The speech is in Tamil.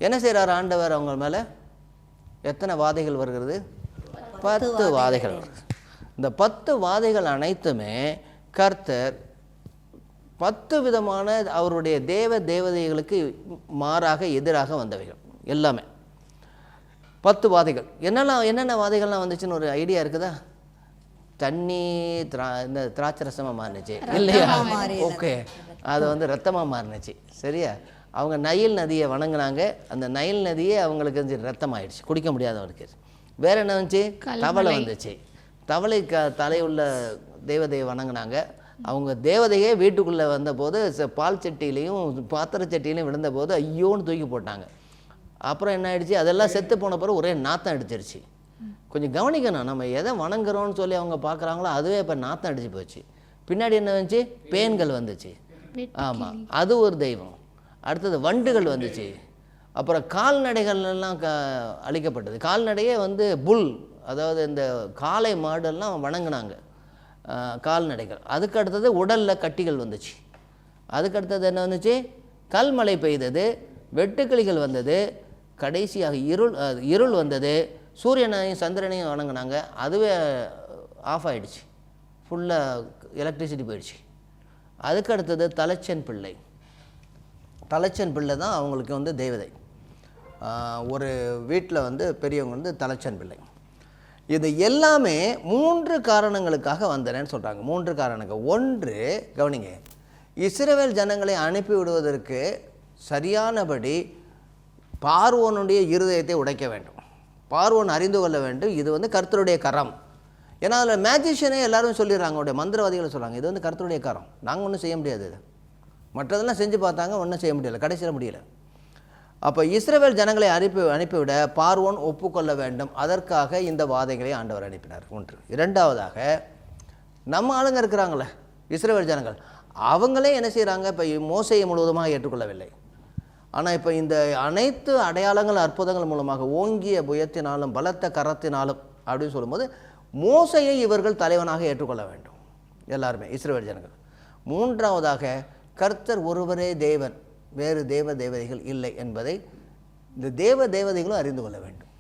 என்ன செய்கிறார் ஆண்டவர் அவங்க மேலே? எத்தனை வாதைகள் வருகிறது? 10 வாதைகள் வருது. இந்த 10 வாதைகள் அனைத்துமே கர்த்தர் 10 விதமான அவருடைய தேவதைகளுக்கு மாறாக எதிராக வந்தவைகள் எல்லாமே. 10 வாதைகள். என்னென்ன வாதைகள்லாம் வந்துச்சுன்னு ஒரு ஐடியா இருக்குதா? தண்ணி இந்த திராட்சை ரசமாக மாறினுச்சு இல்லையா? ஓகே, அது வந்து ரத்தமாக மாறினுச்சு. சரியா? அவங்க நைல் நதியை வணங்கினாங்க. அந்த நைல் நதியே அவங்களுக்கு ரத்தம் ஆயிடுச்சு, குடிக்க முடியாதவருக்கு. வேற என்ன வந்துச்சு? தவளை வந்துச்சு. தவளை தலையுள்ள தேவதையை வணங்கினாங்க. அவங்க தேவதையே வீட்டுக்குள்ளே வந்தபோது பால் சட்டியிலையும் பாத்திர சட்டியிலையும் விழுந்தபோது ஐயோன்னு தூக்கி போட்டாங்க. அப்புறம் என்ன ஆயிடுச்சு? அதெல்லாம் செத்து போன பிறகு ஒரே நாத்தம் அடிச்சிருச்சு. கொஞ்சம் கவனிக்கணும், நம்ம எதை வணங்குறோன்னு சொல்லி அவங்க பார்க்குறாங்களோ அதுவே இப்போ நாத்தம் அடிச்சு போச்சு. பின்னாடி என்ன வந்துச்சு? பேன்கள் வந்துச்சு. ஆமாம், அது ஒரு தெய்வம். அடுத்தது வண்டுகள் வந்துச்சு. அப்புறம் கால்நடைகள்லாம் அழிக்கப்பட்டது. கால்நடையே வந்து புல், அதாவது இந்த காளை மாடெல்லாம் வணங்கினாங்க கால்நடைகள். அதுக்கு அடுத்தது உடலில் கட்டிகள் வந்துச்சு. அதுக்கு அடுத்தது என்ன வந்துச்சு? கல்மழை பெய்தது, வெட்டுக்கிளிகள் வந்தது, கடைசியாக இருள் வந்தது. சூரியனையும் சந்திரனையும் வணங்கினாங்க, அதுவே ஆஃப் ஆகிடுச்சு, ஃபுல்லாக எலக்ட்ரிசிட்டி போயிடுச்சு. அதுக்கு அடுத்தது தலைச்சன் பிள்ளை. தலைச்சன் பிள்ளை தான் அவங்களுக்கு வந்து தேவதை. ஒரு வீட்டில் வந்து பெரியவங்க வந்து தலைச்சன் பிள்ளை. இது எல்லாமே 3 காரணங்களுக்காக வந்தனேன்னு சொல்கிறாங்க. 3 காரணங்கள். ஒன்று, கவனிங்க, இஸ்ரவேல் ஜனங்களை அனுப்பிவிடுவதற்கு சரியானபடி பார்வோனுடைய இருதயத்தை உடைக்க வேண்டும். பார்வோன் அறிந்து கொள்ள வேண்டும் இது வந்து கர்த்தருடைய கரம். ஏன்னா அதில் மேஜிஷியனே எல்லாரும் சொல்லிடுறாங்க, அவருடைய மந்திரவாதிகளை சொல்கிறாங்க இது வந்து கர்த்தருடைய கரம், நாங்கள் ஒன்றும் செய்ய முடியாது. இது மற்றதெல்லாம் செஞ்சு பார்த்தாங்க, ஒன்றும் செய்ய முடியலை, கடைசியில் முடியலை. அப்போ இஸ்ரவேல் ஜனங்களை அனுப்பிவிட பார்வோன் ஒப்புக்கொள்ள வேண்டும். அதற்காக இந்த வாதைகளை ஆண்டவர் அனுப்பினார். ஒன்று. இரண்டாவதாக, நம்ம ஆளுங்க இருக்கிறாங்களே இஸ்ரவேல் ஜனங்கள், அவங்களே என்ன செய்கிறாங்க? இப்போ மோசையை முழுவதுமாக ஏற்றுக்கொள்ளவில்லை. ஆனால் இப்போ இந்த அனைத்து அடையாளங்கள் அற்புதங்கள் மூலமாக ஓங்கிய புயத்தினாலும் பலத்த கரத்தினாலும் அப்படின்னு சொல்லும்போது மோசையை இவர்கள் தலைவனாக ஏற்றுக்கொள்ள வேண்டும் எல்லாருமே இஸ்ரவேல் ஜனங்கள். மூன்றாவதாக, கர்த்தர் ஒருவரே தேவன், வேறு தேவதைகள் இல்லை என்பதை இந்த தேவதைகளும் அறிந்து கொள்ள வேண்டும்.